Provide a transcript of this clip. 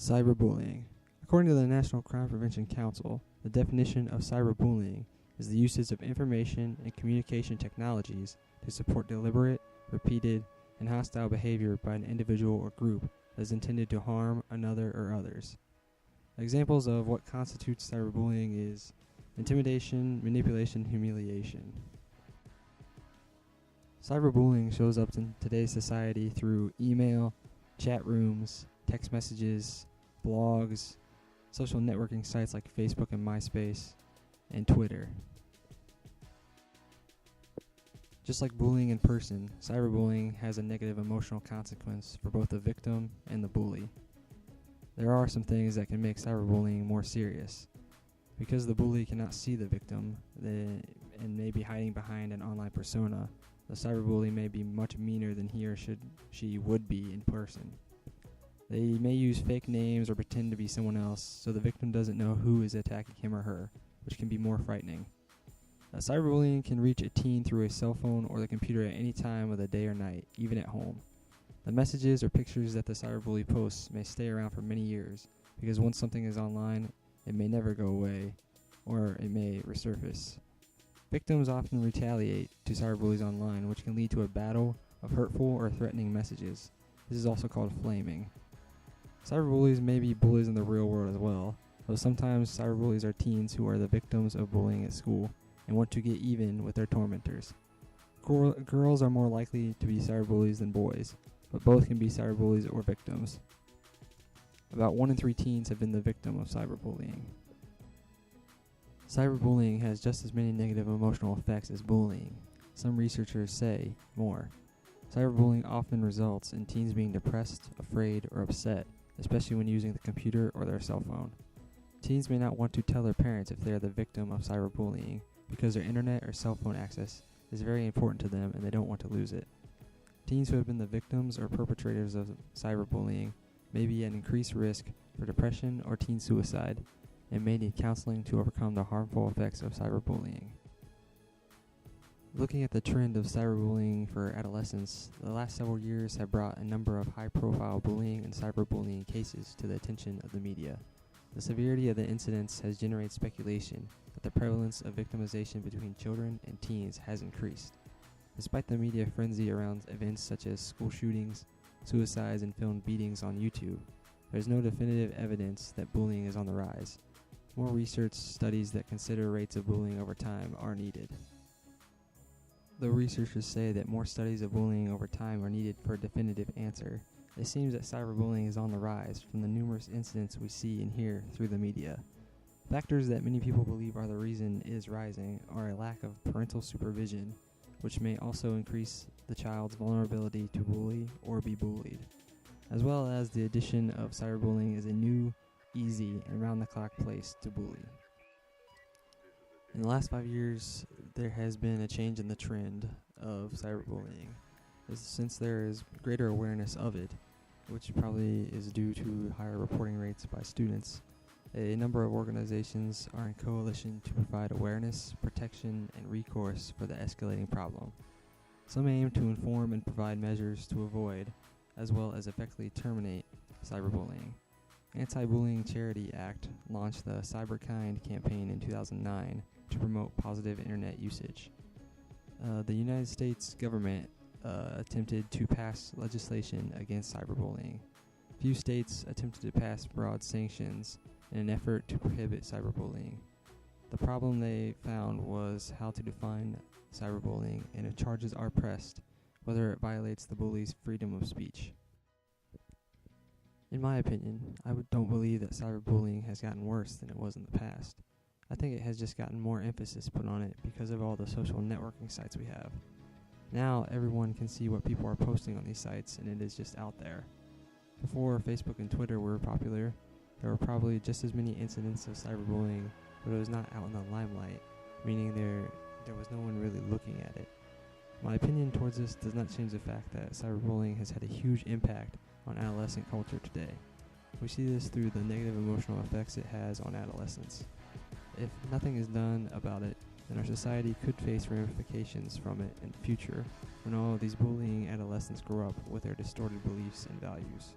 Cyberbullying. According to the National Crime Prevention Council, the definition of cyberbullying is the usage of information and communication technologies to support deliberate, repeated, and hostile behavior by an individual or group that is intended to harm another or others. Examples of what constitutes cyberbullying is intimidation, manipulation, humiliation. Cyberbullying shows up in today's society through email, chat rooms, text messages, blogs, social networking sites like Facebook and MySpace, and Twitter. Just like bullying in person, cyberbullying has a negative emotional consequence for both the victim and the bully. There are some things that can make cyberbullying more serious. Because the bully cannot see the victim and may be hiding behind an online persona, the cyberbully may be much meaner than he or she would be in person. They may use fake names or pretend to be someone else, so the victim doesn't know who is attacking him or her, which can be more frightening. Cyberbullying can reach a teen through a cell phone or the computer at any time of the day or night, even at home. The messages or pictures that the cyberbully posts may stay around for many years, because once something is online, it may never go away, or it may resurface. Victims often retaliate to cyberbullies online, which can lead to a battle of hurtful or threatening messages. This is also called flaming. Cyberbullies may be bullies in the real world as well, though sometimes cyberbullies are teens who are the victims of bullying at school and want to get even with their tormentors. Girls are more likely to be cyberbullies than boys, but both can be cyberbullies or victims. About 1 in 3 teens have been the victim of cyberbullying. Cyberbullying has just as many negative emotional effects as bullying. Some researchers say more. Cyberbullying often results in teens being depressed, afraid, or upset, especially when using the computer or their cell phone. Teens may not want to tell their parents if they are the victim of cyberbullying because their internet or cell phone access is very important to them and they don't want to lose it. Teens who have been the victims or perpetrators of cyberbullying may be at increased risk for depression or teen suicide and may need counseling to overcome the harmful effects of cyberbullying. Looking at the trend of cyberbullying for adolescents, the last several years have brought a number of high-profile bullying and cyberbullying cases to the attention of the media. The severity of the incidents has generated speculation that the prevalence of victimization between children and teens has increased. Despite the media frenzy around events such as school shootings, suicides, and filmed beatings on YouTube, there is no definitive evidence that bullying is on the rise. More research studies that consider rates of bullying over time are needed. Though researchers say that more studies of bullying over time are needed for a definitive answer, it seems that cyberbullying is on the rise from the numerous incidents we see and hear through the media. Factors that many people believe are the reason it is rising are a lack of parental supervision, which may also increase the child's vulnerability to bully or be bullied, as well as the addition of cyberbullying as a new, easy, and round-the-clock place to bully. In the last 5 years, there has been a change in the trend of cyberbullying, since there is greater awareness of it, which probably is due to higher reporting rates by students. A number of organizations are in coalition to provide awareness, protection, and recourse for the escalating problem. Some aim to inform and provide measures to avoid, as well as effectively terminate, cyberbullying. Anti-Bullying Charity Act launched the Cyberkind campaign in 2009 to promote positive internet usage. The United States government attempted to pass legislation against cyberbullying. Few states attempted to pass broad sanctions in an effort to prohibit cyberbullying. The problem they found was how to define cyberbullying and if charges are pressed, whether it violates the bully's freedom of speech. In my opinion, I don't believe that cyberbullying has gotten worse than it was in the past. I think it has just gotten more emphasis put on it because of all the social networking sites we have. Now everyone can see what people are posting on these sites and it is just out there. Before Facebook and Twitter were popular, there were probably just as many incidents of cyberbullying, but it was not out in the limelight, meaning there was no one really looking at it. My opinion towards this does not change the fact that cyberbullying has had a huge impact on adolescent culture today. We see this through the negative emotional effects it has on adolescents. If nothing is done about it, then our society could face ramifications from it in the future when all of these bullying adolescents grow up with their distorted beliefs and values.